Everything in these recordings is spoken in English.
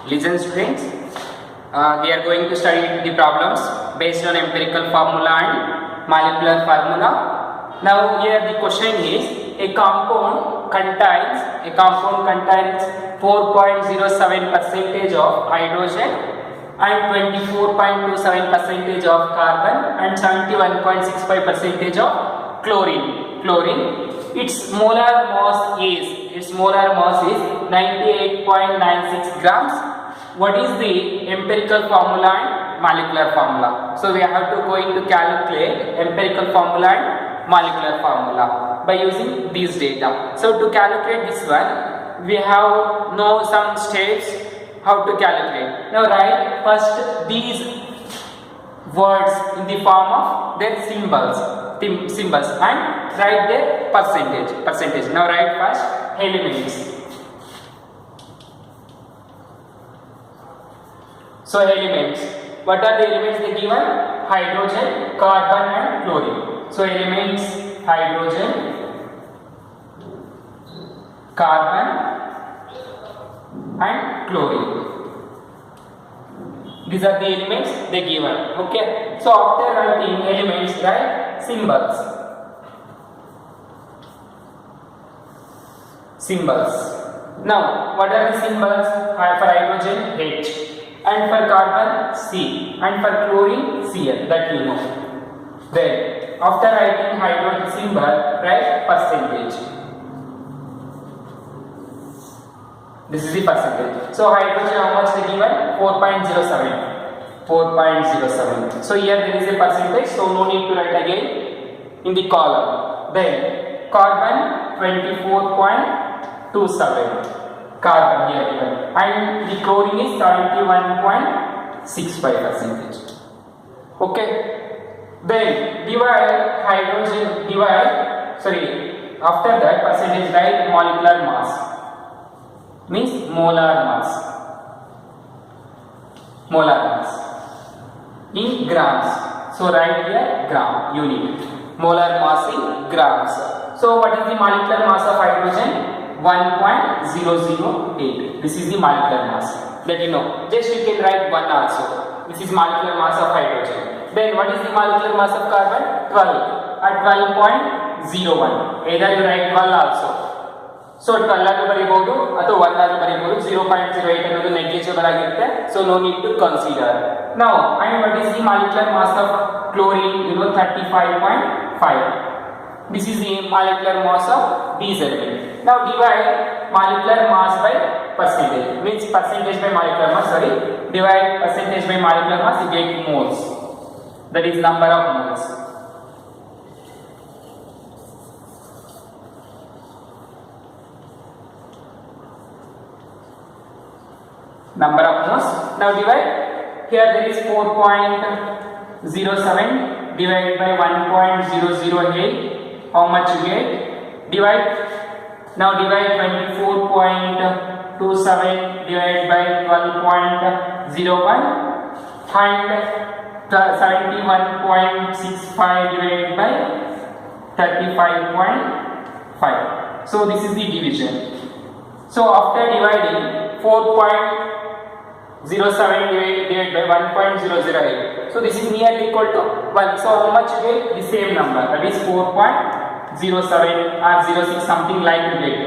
Listen students, we are going to study the problems based on empirical formula and molecular formula. Now here the question is, a compound contains 4.07% of hydrogen and 24.27% of carbon and 71.65% of chlorine. Its molar mass is 98.96 grams. What is the empirical formula and molecular formula? So we have to going to calculate empirical formula and molecular formula by using these data. So to calculate this one, we have know some steps how to calculate. Now write first these words in the form of their symbols and write their percentage. Now write first elements. So elements, what are the elements they given? Hydrogen, carbon and chlorine. So elements hydrogen, carbon and chlorine. These are the elements they given. Okay. So after writing elements, write symbols. Now what are the symbols? For hydrogen H, and for carbon C, and for chlorine Cl, that you know. Then after writing hydrogen symbol, write percentage. This is the percentage. So hydrogen, how much they given? 4.07. So here there is a percentage, so no need to write again in the column. Then carbon 24.27. Carbon here given, and the chlorine is 71.65%. Okay. Then divide hydrogen, after that percentage write molecular mass, means molar mass in grams. So write here gram unit, molar mass in grams. So what is the molecular mass of hydrogen? 1.008. This is the molecular mass that you know. Just you can write 1 also. This is molecular mass of hydrogen. Then what is the molecular mass of carbon? 12 at 12.01. Either you write 12 also. So 12 ಆಗಿ ಬರೆಯಬಹುದು ಅಥವಾ 1 ಆಗಿ ಬರೆಯಬಹುದು. 0.08 ಅನ್ನೋದು negligible ಆಗಿರುತ್ತೆ. So no need to consider. Now and what is the molecular mass of chlorine? You know 35.5. This is the molecular mass of these elements. Now divide molecular mass by percentage. Means percentage by molecular mass. Divide percentage by molecular mass. You get moles. That is number of moles. Number of moles. Now divide. Here there is 4.07 divided by 1.008. How much you get? Divide. Now divide 24.27 divided by 12.01 and 71.65 divided by 35.5. So this is the division. So after dividing 4.07 divided by 1.008. So this is nearly equal to 1. So how much you get? The same number, that is 4.07 or 06 something like you get.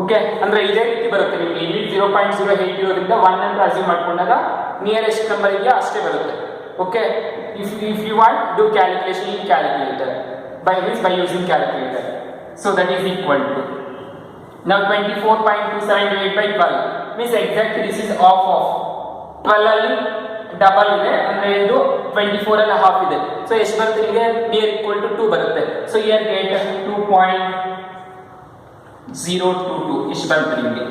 Okay, ಅಂದ್ರೆ ಇದೇ ರೀತಿ ಬರುತ್ತೆ ನಿಮಗೆ. ಇಲ್ಲಿ 0.08 ಇರೋದ್ರಿಂದ 1 ಅಂತ assume ಮಾಡ್ಕೊಂಡಾಗ nearest number ಇದೆಯಾ ಅಷ್ಟೇ ಬರುತ್ತೆ. Okay, if you want do calculation in calculator by using calculator. So that is equal to, now 24.27 divided by 12 means exactly this is half of 12 ಅಲ್ಲಿ ಡಬಲ್ ಇದೆ ಅಂದ್ರೆ ಇದು 24 ಅಲ್ಲಿ ಹಾಫ್ ಇದೆ. ಸೊ ಎಷ್ಟು ಬರುತ್ತೆ ನಿಮಗೆ? ನಿಯರ್ ಈಕ್ವಲ್ ಟು 2 ಬರುತ್ತೆ. ಸೊ ಹಿಯರ್ ಗೆಟ್ 2.022 ಇಷ್ಟು ಬರುತ್ತೆ ನಿಮಗೆ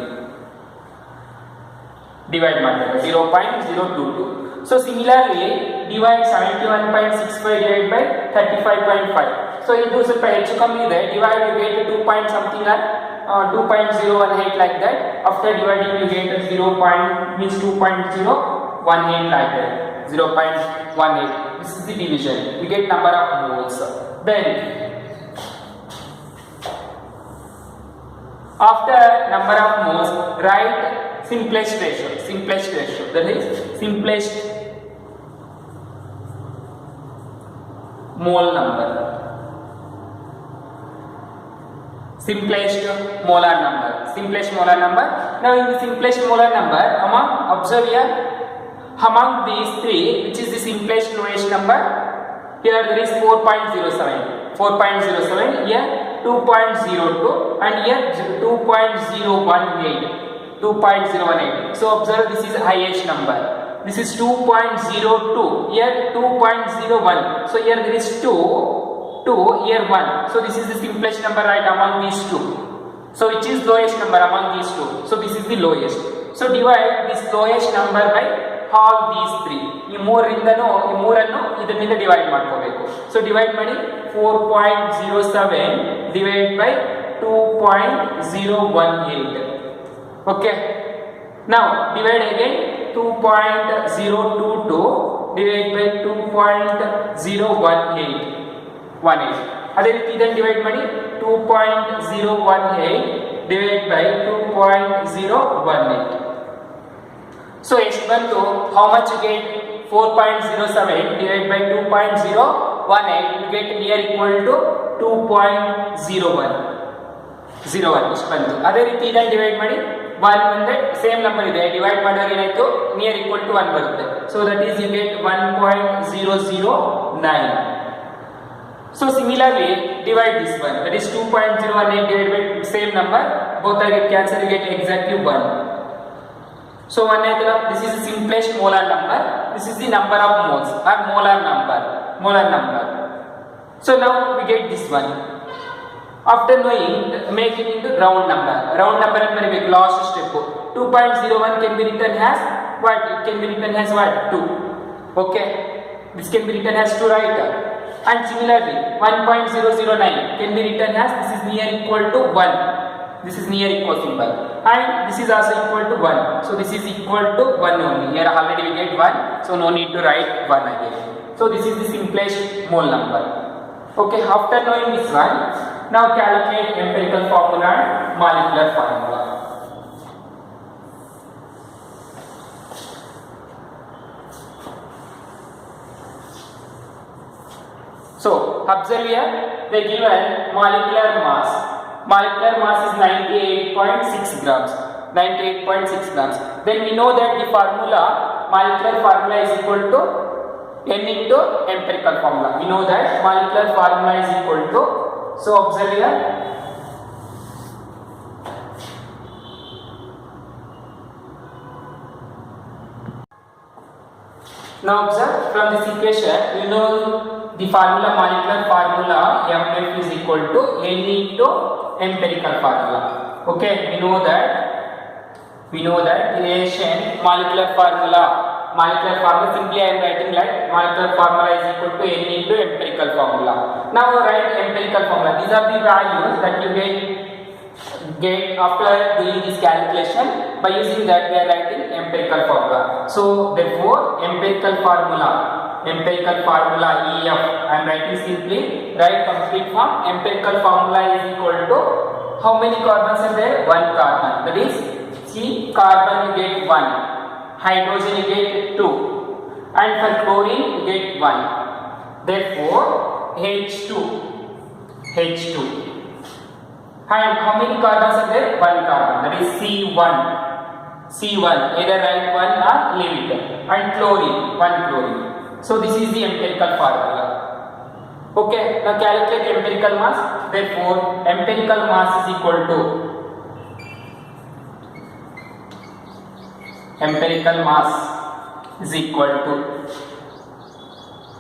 ಡಿವೈಡ್ ಮಾಡಿದಾಗ 0.022. So similarly divide 71.65 divide by 35.5. So ಇದು ಸ್ವಲ್ಪ ಹೆಚ್ಚು ಕಮ್ಮಿ ಇದೆ. Divide you get 2 point something or 2.018 like that. After dividing you get 2.018 like that. 0.18. This is the division. We get number of moles. Then after number of moles, write simplest ratio, that is simplest mole number, simplest molar number. Now in the simplest molar number, observe here, among these three, which is the simplest lowest number? Here there is 4.07, here 2.02, and here 2.018. So observe, this is highest number. This is 2.02, here 2.01. So here there is 2, here 1. So this is the simplest number, right, among these two. So which is lowest number among these two? So this is the lowest. So divide this lowest number by all these three. ಈ ಮೂರನ್ನು ಇದರ ಮೇಲೆ divide ಮಾಡ್ಕೋಬೇಕು. So divide ಮಾಡಿ 4.07 divide by 2.018. Okay, now divide again 2.022 divide by 2.018. ಅದೇ ರೀತಿ ಇದನ್ನು divide ಮಾಡಿ 2.018 divide by 2.018. So ಎಷ್ಟು ಬಂತು? How much you get? 4.07 divided by 2.018, you get near equal to 2.01. ಇಷ್ಟು ಬಂತು. ಅದೇ ರೀತಿ ಇದನ್ನು ಡಿವೈಡ್ ಮಾಡಿ 1 ಅಂದರೆ ಸೇಮ್ ನಂಬರ್ ಇದೆ, ಡಿವೈಡ್ ಮಾಡಿದ್ರೆ ಏನಾಯ್ತು? ನಿಯರ್ ಈಕ್ವಲ್ ಟು 1 ಬರುತ್ತೆ. So that is you get 1.009. So similarly divide this one, that is 2.018 divided by same number, both are get cancelled, you get exactly 1. So one idea, this is the simplest molar number, this is the number of moles or molar number. So now we get this one. After knowing, make it into round number and make last step. 2.01 can be written as what? It can be written as what? 2. Okay, this can be written as 2, right? And similarly 1.009 can be written as, this is near equal to 1. This is near equal symbol, and this is also equal to 1. So this is equal to 1 only. Here already we get 1, so no need to write 1 again. So this is the simplest mole number. Okay, after knowing this one, now calculate empirical formula and molecular formula. So observe here, they given molecular mass. Molecular mass is 98.6 grams. Then we know that the molecular formula is equal to n into empirical formula. We know that molecular formula is equal to, so observe here, now observe from this equation, you know the molecular formula MF is equal to n into empirical formula. Okay, we know that relation molecular formula simply I am writing like molecular formula is equal to n into empirical formula. Now write empirical formula. These are the values that you get after doing this calculation. By using that we are writing empirical formula. So therefore empirical formula EF, I am writing simply, write complete form. Empirical formula is equal to, how many carbons are there? 1 carbon. That is, see, carbon you get 1, hydrogen you get 2, and for chlorine you get 1. Therefore H2. And how many carbons are there? 1 carbon. That is C1. Either write 1 or leave it. And chlorine, 1 chlorine. So this is the empirical formula. Okay, now calculate empirical mass. Therefore empirical mass is equal to,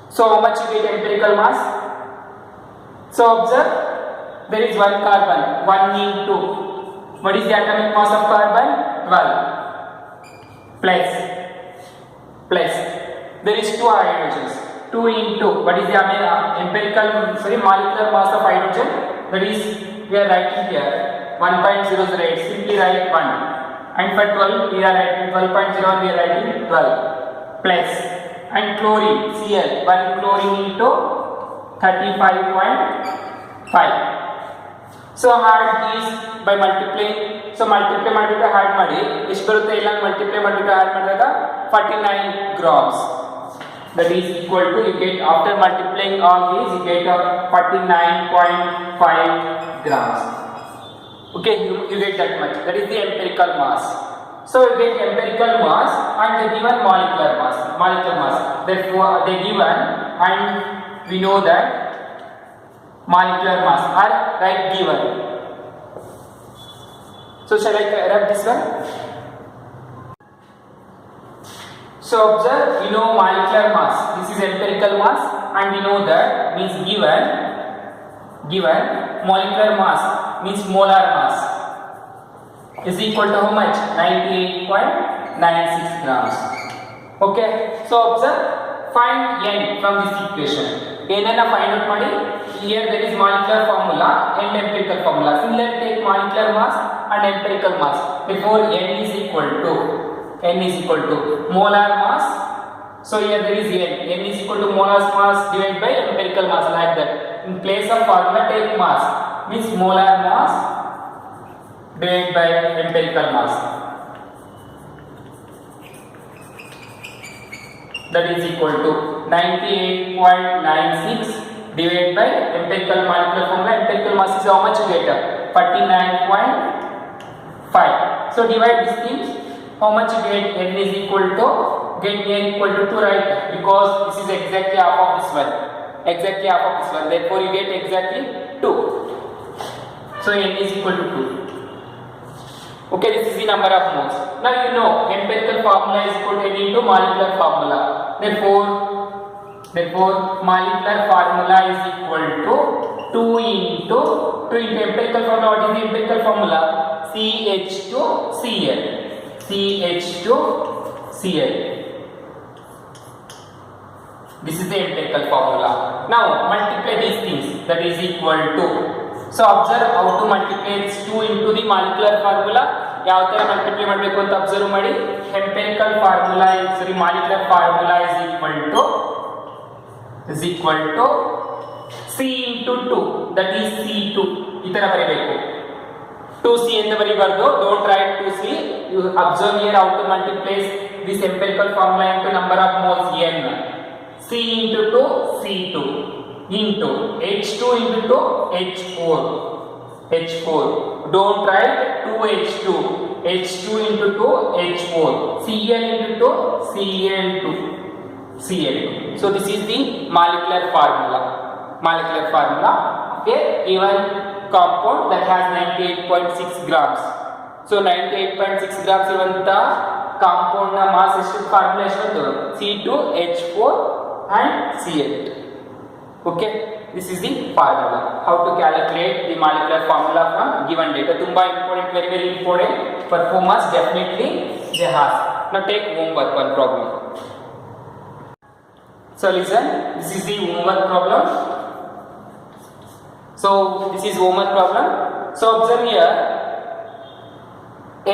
so how much you get empirical mass? So observe, there is 1 carbon, 1 into, what is the atomic mass of carbon? 12 plus there is 2 hydrogens, 2 into, what is the molecular mass of hydrogen? That is, we are writing here 1.008, simply write 1, and for 12 we are writing 12.01, we are writing 12 plus, and chlorine Cl, 1 chlorine into 35.5. So add these by multiplying, so multiply ಮಾಡಿಬಿಟ್ಟು add ಮಾಡಿ ಎಷ್ಟು ಬರುತ್ತೆ ಇಲ್ಲ multiply ಮಾಡಿಬಿಟ್ಟು add ಮಾಡಿದಾಗ 49 grams. That is equal to, you get after multiplying all these you get 49.5 grams. Okay, you get that much. That is the empirical mass. So you get empirical mass and the given molecular mass. Therefore they given and we know that molecular mass are right given. So shall I wrap this one? So observe, you know molecular mass. This is empirical mass and we know that means given molecular mass means molar mass is equal to how much? 98.96 grams. Okay, so observe, find n from this equation. n anna find out ಮಾಡಿ. Here there is molecular formula and empirical formula. Similarly take molecular mass and empirical mass. Therefore n is equal to molar mass. So here there is n is equal to molar mass divided by empirical mass, like that. In place of formula take mass means molar mass divided by empirical mass. That is equal to 98.96 divided by empirical molecular formula. Empirical mass is how much you get? 49.5. So divide these things. How much you get? N is equal to, get n equal to 2, right? Because this is exactly half of this one. Therefore you get exactly 2. So n is equal to 2. Okay, this is the number of moles. Now you know empirical formula is equal to n into molecular formula. Therefore molecular formula is equal to 2 into empirical formula. What is the empirical formula? CH2Cl. This is the empirical formula. Now multiply these things. That is equal to. So observe how to multiply this 2 into the molecular formula. ಯಾವ ತರ multiply ಮಾಡಬೇಕು ಅಂತ observe ಮಾಡಿ. Empirical formula molecular formula is equal to C into 2. That is C2. ಈ ತರ ಬರೀಬೇಕು. 2C ಅಂತ ಬರೀಬಾರ್ದು. Don't write 2C. You observe here how to multiply this empirical formula into number of moles n. C into 2 C2 into H2 into H4. Don't write 2H2. H2 into 2 H4. Cl into 2 Cl2. So this is the molecular formula. Okay, even compound that has 98.6 grams. So 98.6 grams ಇರುವಂತ compound ನ mass ಎಷ್ಟು? Formula ಎಷ್ಟು? C2H4 and Cl2. Okay, this is the formula. How to calculate the molecular formula from given data. Tumba important, very important. For 4 marks definitely they ask. Now take homework one problem. So listen, this is the homework problem. So observe here,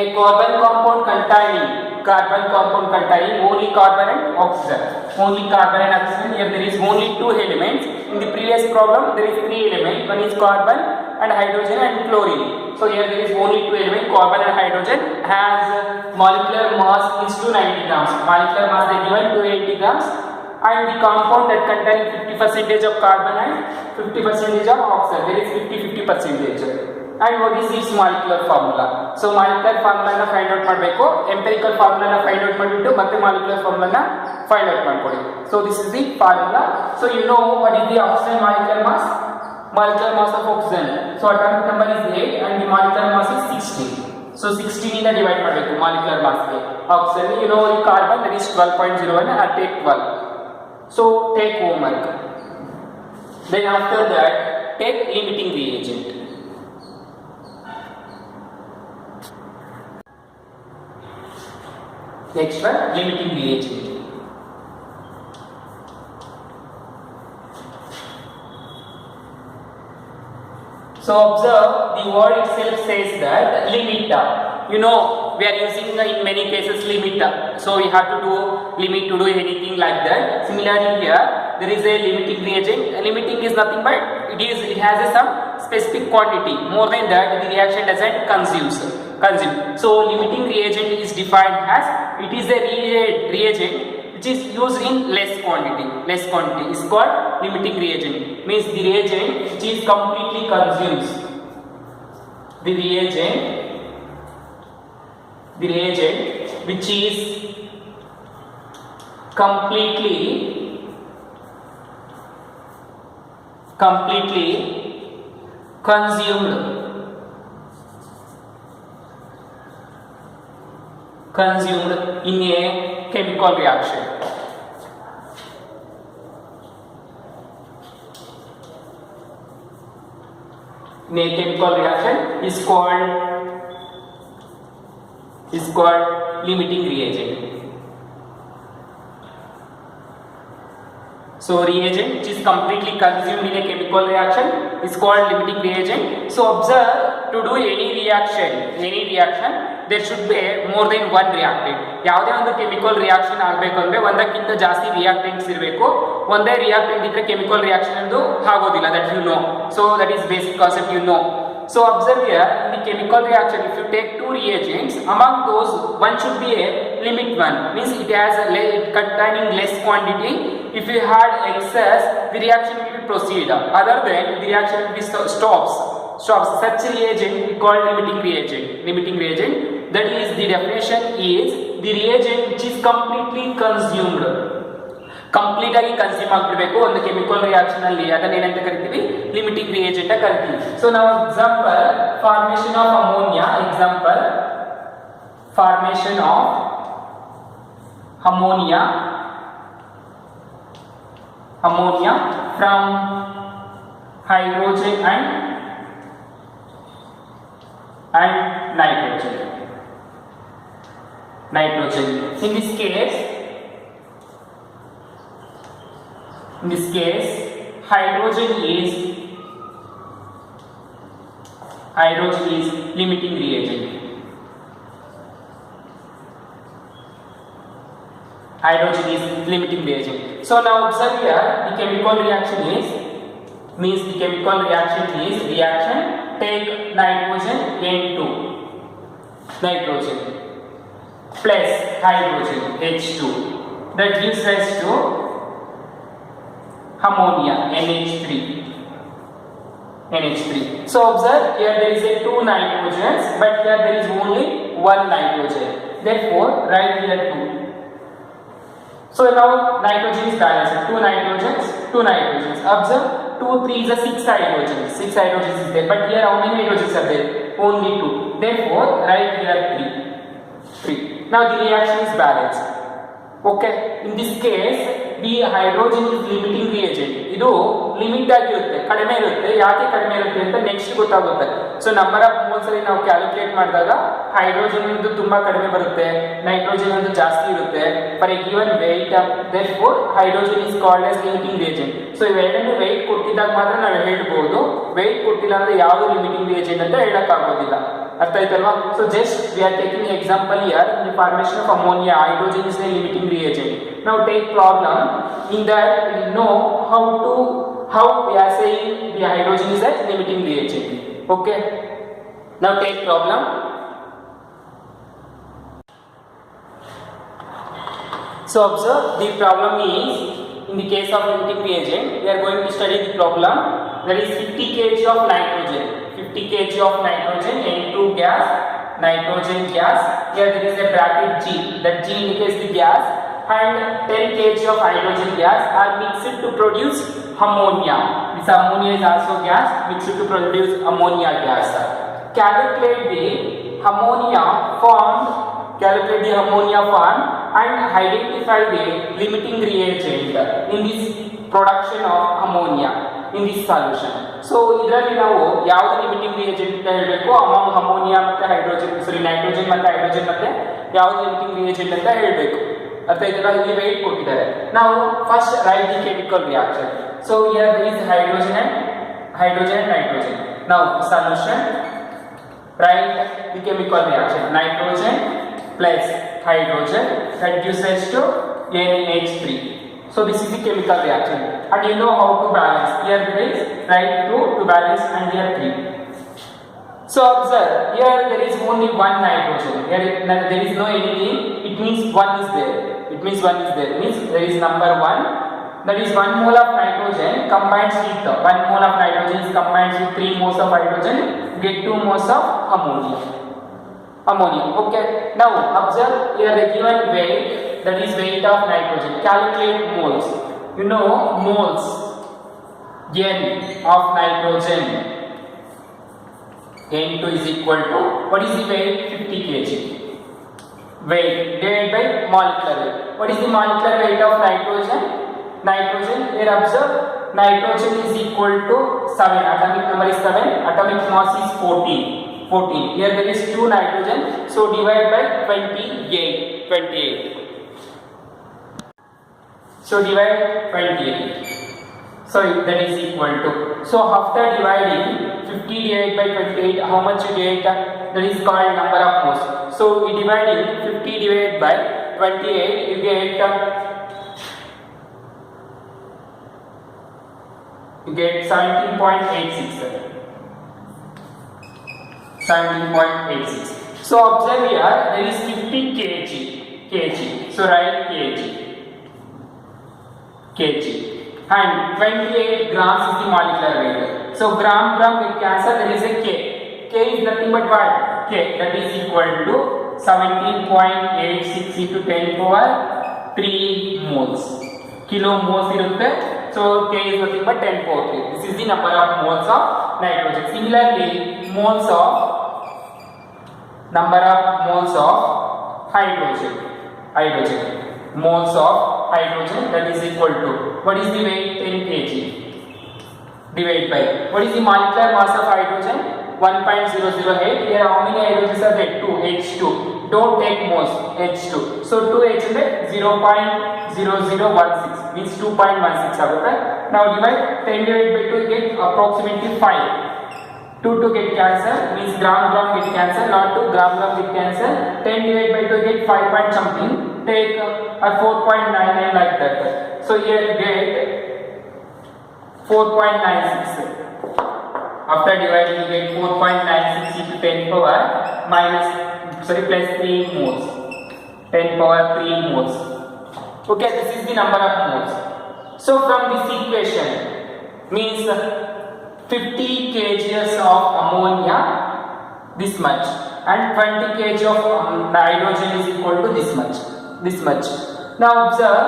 a carbon compound containing only carbon and oxygen. Here there is only 2 elements. In the previous problem there is 3 elements. One is carbon and hydrogen and chlorine. So here there is only 2 elements, carbon and hydrogen. Has molecular mass is 290 grams. Molecular mass they given 280 grams. And the compound that contains 50% of carbon and 50% of oxygen. There is 50%. And what is its molecular formula? So molecular formula na find out ಮಾಡಬೇಕು. Empirical formula na find out ಮಾಡಿಬಿಟ್ಟು ಮತ್ತೆ molecular formula na find out ಮಾಡ್ಕೊಳ್ಳಿ. So this is the formula. So you know what is the oxygen molecular mass? Molecular mass of oxygen. So atomic number is 8 and the molecular mass is 16. So 16 ಇಂದ divide ಮಾಡಬೇಕು molecular mass ಗೆ. Oxygen, you know the carbon that is 12.01 and take 12. So take homework. Then after that take limiting reagent. Next one, limiting reagent. So observe, the word itself says that limit. You know, we are using in many cases limit. So we have to do limit to do anything like that. Similarly here, there is a limiting reagent. Limiting is nothing but it has some specific quantity. More than that, the reaction doesn't consume. consumed. So limiting reagent is defined as it is a reagent which is used in less quantity. Less quantity is called limiting reagent. Means the reagent which is completely consumes. The reagent which is completely consumed in a chemical reaction. In a chemical reaction is called limiting reagent. So reagent which is completely consumed in a chemical reaction is called limiting reagent. So observe, to do any reaction there should be more than one reactant. ಯಾವುದೇ ಒಂದು chemical reaction ಆಗಬೇಕು ಅಂದ್ರೆ ಒಂದಕ್ಕಿಂತ ಜಾಸ್ತಿ reactants ಇರಬೇಕು. ಒಂದೇ reactant ಇದ್ರೆ chemical reaction ಎಂದು ಆಗೋದಿಲ್ಲ. That you know. So that is basic concept you know. So observe here, in the chemical reaction if you take two reagents, among those one should be a limit one, means it has containing less quantity. If you had excess, the reaction will proceed. Other than the reaction will be stops. Such reagent we call limiting reagent. That is, the definition is the reagent which is completely consumed. Complete ಆಗಿ consume ಆಗಿರಬೇಕು ಒಂದು chemical reaction ಅಲ್ಲಿ. ಅದನ್ನ ಏನಂತ ಕರಿತೀವಿ? Limiting reagent ಅಂತ ಕರಿತೀವಿ. So ನಾವು example formation of ammonia. Example formation of ammonia from hydrogen and nitrogen. In this case hydrogen is limiting reagent. So now observe here, the chemical reaction is reaction take nitrogen N2 plus hydrogen H2, that gives rise to ammonia NH3. So observe here there is a two nitrogens, but here there is only one nitrogen. Therefore write here 2. So now nitrogen is balanced. Two nitrogens. Observe 2, 3 is a 6 hydrogens. 6 hydrogens is there, but here how many hydrogens are there? Only 2. Therefore write here 3. Now the reaction is balanced. Okay, in this case the hydrogen is limiting reagent. ಇದು limit ಆಗಿರುತ್ತೆ, ಕಡಿಮೆ ಇರುತ್ತೆ. ಯಾಕೆ ಕಡಿಮೆ ಇರುತ್ತೆ ಅಂತ next ಗೊತ್ತಾಗುತ್ತೆ. So number of moles ಅಲ್ಲಿ ನಾವು ಕ್ಯಾಲ್ಕುಲೇಟ್ ಮಾಡಿದಾಗ ಹೈಡ್ರೋಜನ್ ಇಂದು ತುಂಬಾ ಕಡಿಮೆ ಬರುತ್ತೆ, ನೈಟ್ರೋಜನ್ ಇಂದು ಜಾಸ್ತಿ ಇರುತ್ತೆ for a given weight. Therefore hydrogen is called as limiting reagent. So ಇವೆರಡನ್ನು ವೆಯ್ಟ್ ಕೊಟ್ಟಿದ್ದಾಗ ಮಾತ್ರ ನಾವು ಹೇಳ್ಬೋದು. ವೆಯ್ಟ್ ಕೊಟ್ಟಿಲ್ಲ ಅಂದ್ರೆ ಯಾವುದು ಲಿಮಿಟಿಂಗ್ ರಿಯೇಜೆಂಟ್ ಅಂತ ಹೇಳಕ್ ಆಗೋದಿಲ್ಲ. ಅರ್ಥ ಆಯ್ತಲ್ವಾ? So just we are taking example here. In the formation of ammonia hydrogen is A limiting reagent. Now take problem. In that we know how we are saying the hydrogen is a limiting reagent. Okay. Now take problem. So observe, the problem is in the case of limiting reagent we are going to study the problem. There is 50 kg of nitrogen. N2 gas, nitrogen gas. Here there is a bracket G. That G indicates the gas. And 10 kg of hydrogen gas are mixed to produce ammonia. This ammonia is also gas mixed to produce ammonia gas. Calculate the ammonia formed and identify the limiting reagent in this production of ammonia in this solution. So ಇದರಲ್ಲಿ ನಾವು ಯಾವುದು limiting reagent ಅಂತ ಹೇಳಬೇಕು? Amount ammonia ಮತ್ತೆ nitrogen ಮತ್ತೆ hydrogen ಮತ್ತೆ ಯಾವುದು limiting reagent ಅಂತ ಹೇಳಬೇಕು. ಅರ್ಥ ಆಯ್ತಲ್ಲ? ಇಲ್ಲಿ ವೆಯ್ಟ್ ಕೊಟ್ಟಿದ್ದಾರೆ. ನಾವು first write the chemical reaction. So here there is hydrogen and nitrogen. Now solution, write the chemical reaction. Nitrogen plus hydrogen, that gives rise to NH3. So this is the chemical reaction, and you know how to balance. Here there is write 2 to balance and here 3. So observe, here there is only one nitrogen. Here there is no anything. It means one is there. It means one is there. It means there is number one. That is 1 mole of nitrogen combines with 1 mole of nitrogen is combined with 3 moles of hydrogen. Get 2 moles of ammonia. Okay. Now observe here the given weight, that is weight of nitrogen. Calculate moles. You know moles. N of nitrogen. N2 is equal to, what is the weight? 50 kg. Weight divided by molecular weight. What is the molecular weight of nitrogen? Nitrogen, here observe, nitrogen is equal to 7. Atomic number is 7. Atomic mass is 14. Here there is 2 nitrogen. So divide by 28. So divide 28. So that is equal to. So after dividing 50 divided by 28, how much you get? That is called number of moles. So we dividing 50 divided by 28, you get 17.86. So observe here, there is 50 kg. So write kg. And 28 grams is the molecular weight. So gram get cancelled, there is a k. K is nothing but what? K, that is equal to 17.86 into 10 power 3 moles. Kilo moles irutte. So K is nothing but 10 power 3. This is the number of moles of nitrogen. Similarly, number of moles of hydrogen. Moles of hydrogen, that is equal to, what is the weight? 10 kg. Divide by, what is the molecular mass of hydrogen? 1.008. Here how many hydrogens are there? 2. H2. Don't take moles. H2. So 2H is 0.0016, means 2.16 ಆಗುತ್ತೆ. Now divide 10 divided by 2, get approximately 5. 2 get cancelled, means gram get cancelled, not 2 gram get cancelled. 10 divided by 2 get 5 point something. Take 4.99 like that. So here you get 4.96. After dividing you get 4.96 into 10 power plus 3 moles. 10 power 3 moles. Okay, this is the number of moles. So from this equation means 50 kg of ammonia, this much, and 20 kg of hydrogen is equal to this much. Now observe,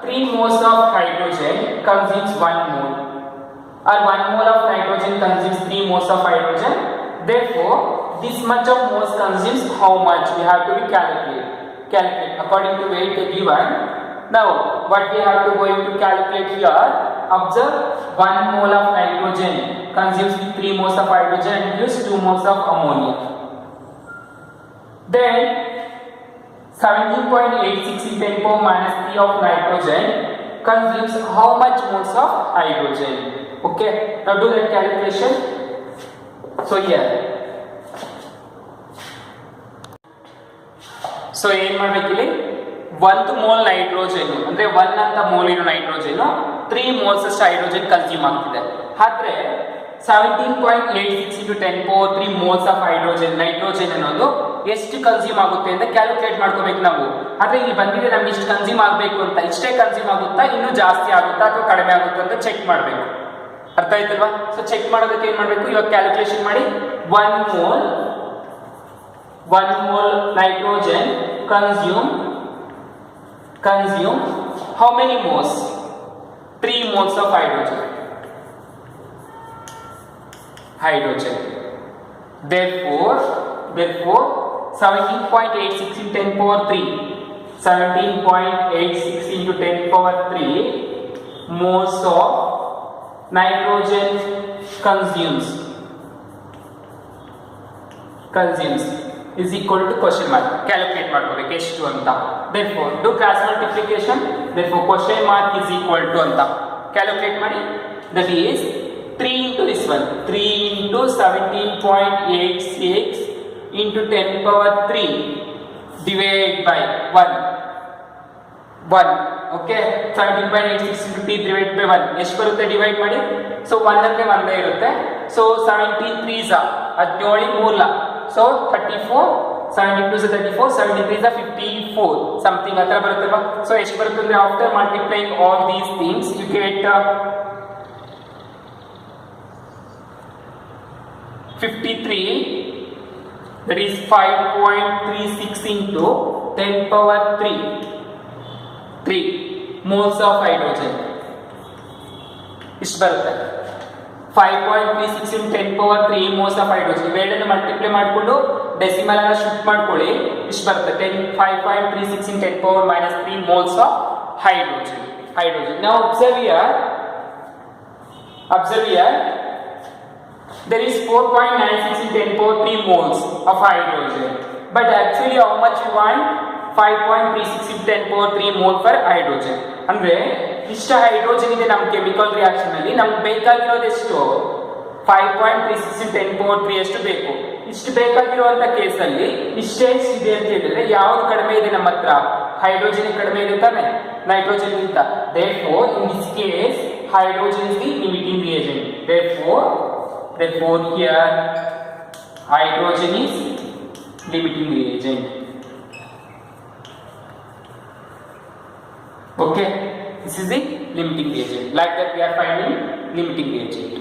3 moles of hydrogen consumes 1 mole, or 1 mole of nitrogen consumes 3 moles of hydrogen. Therefore, this much of moles consumes how much? We have to calculate according to weight given. Now, what we have to going to calculate here? Observe, 1 mole of nitrogen consumes 3 moles of hydrogen and gives 2 moles of ammonia. Then 17.86 in 10 power minus 3 of nitrogen consumes how much moles of hydrogen? Okay, now do that calculation. So here, so ಏನು ಮಾಡಬೇಕಿಲ್ಲಿ? 1 mole nitrogen ಅಂದ್ರೆ 1 ಅಂತ mole ಇರೋ nitrogen 3 moles ಅಷ್ಟು hydrogen consume ಆಗ್ತಿದೆ. ಆದ್ರೆ 17.86 into 10 power 3 moles of hydrogen nitrogen ಅನ್ನೋದು ಎಷ್ಟು consume ಆಗುತ್ತೆ ಅಂತ ಕ್ಯಾಲ್ಕುಲೇಟ್ ಮಾಡ್ಕೋಬೇಕು ನಾವು. ಆದ್ರೆ ಇಲ್ಲಿ ಬಂದಿದೆ ನಮ್ಗೆ ಇಷ್ಟು ಕನ್ಸ್ಯೂಮ್ ಆಗಬೇಕು ಅಂತ, ಇಷ್ಟೇ ಕನ್ಸ್ಯೂಮ್ ಆಗುತ್ತಾ, ಇನ್ನೂ ಜಾಸ್ತಿ ಆಗುತ್ತಾ ಅಥವಾ ಕಡಿಮೆ ಆಗುತ್ತಾ ಅಂತ ಚೆಕ್ ಮಾಡಬೇಕು. ಅರ್ಥ ಆಯ್ತಲ್ವಾ? ಸೊ ಚೆಕ್ ಮಾಡೋದಕ್ಕೆ ಏನ್ ಮಾಡಬೇಕು? ಇವಾಗ ಕ್ಯಾಲ್ಕುಲೇಷನ್ ಮಾಡಿ. 1 mole nitrogen consume how many moles? 3 moles of hydrogen. Therefore 17.86 into 10 power 3, 17.86 into 10 power 3 moles of nitrogen consumes is equal to question mark. Calculate ಮಾಡ್ಕೋಬೇಕು ಎಷ್ಟು ಅಂತ. Therefore do cross multiplication. Therefore question mark is equal to ಅಂತ calculate ಮಾಡಿ. That is 3 into this one, 3 into 17.86 into 10 power 3 divided by 1. Okay 17.86 into t divided by 1 ಎಷ್ಟು ಬರುತ್ತೆ divide ಮಾಡಿ so 1 ಅಂದ್ರೆ 1 ಇರುತ್ತೆ ಸೊ 73 is 17 ಮೂಲ ಸೊ 34 72 is 34 73 is 54 something ಅತರ ಬರುತ್ತಲ್ವಾ ಸೊ ಎಷ್ಟು ಬರುತ್ತೆ ಅಂದ್ರೆ after multiplying all these things you get 53 that is 5.36 into 10 power 3 moles of hydrogen ಇಷ್ಟು ಬರುತ್ತೆ 5.36 into 10 power 3 moles of hydrogen ಇವೆರಡನ್ನು ಮಲ್ಟಿಪ್ಲೈ ಮಾಡಿಕೊಂಡು ಡೆಸಿಮಲ್ ಅನ್ನು ಶಿಫ್ಟ್ ಮಾಡ್ಕೊಳ್ಳಿ ಇಷ್ಟು ಬರುತ್ತೆ 5.36 into 10 power minus 3 moles of hydrogen now observe here there is 4.96 in 10 power 3 moles of hydrogen but actually how much you want 5.36 in 10 power 3 mole for hydrogen ಅಂದ್ರೆ ಇಷ್ಟ hydrogen ಇದೆ ನಮ್ಮ chemical reaction ಅಲ್ಲಿ ನಮಗೆ ಬೇಕಾಗಿರೋದು ಎಷ್ಟು 5.36 in 10 power 3 ಎಷ್ಟು ಬೇಕು ಇಷ್ಟು ಬೇಕಾಗಿರುವಂತ ಕೇಸ್ ಅಲ್ಲಿ ಇಷ್ಟೇ ಇದೆ ಅಂತ ಹೇಳಿದ್ರೆ ಯಾವುದು ಕಡಿಮೆ ಇದೆ ನಮ್ಮ ಹತ್ರ ಹೈಡ್ರೋಜನ್ ಕಡಿಮೆ ಇದೆ ತಾನೆ ನೈಟ್ರೋಜನ್ ಗಿಂತ therefore in this case hydrogen is the limiting reagent therefore here hydrogen is limiting reagent okay this is the limiting reagent like that we are finding limiting reagent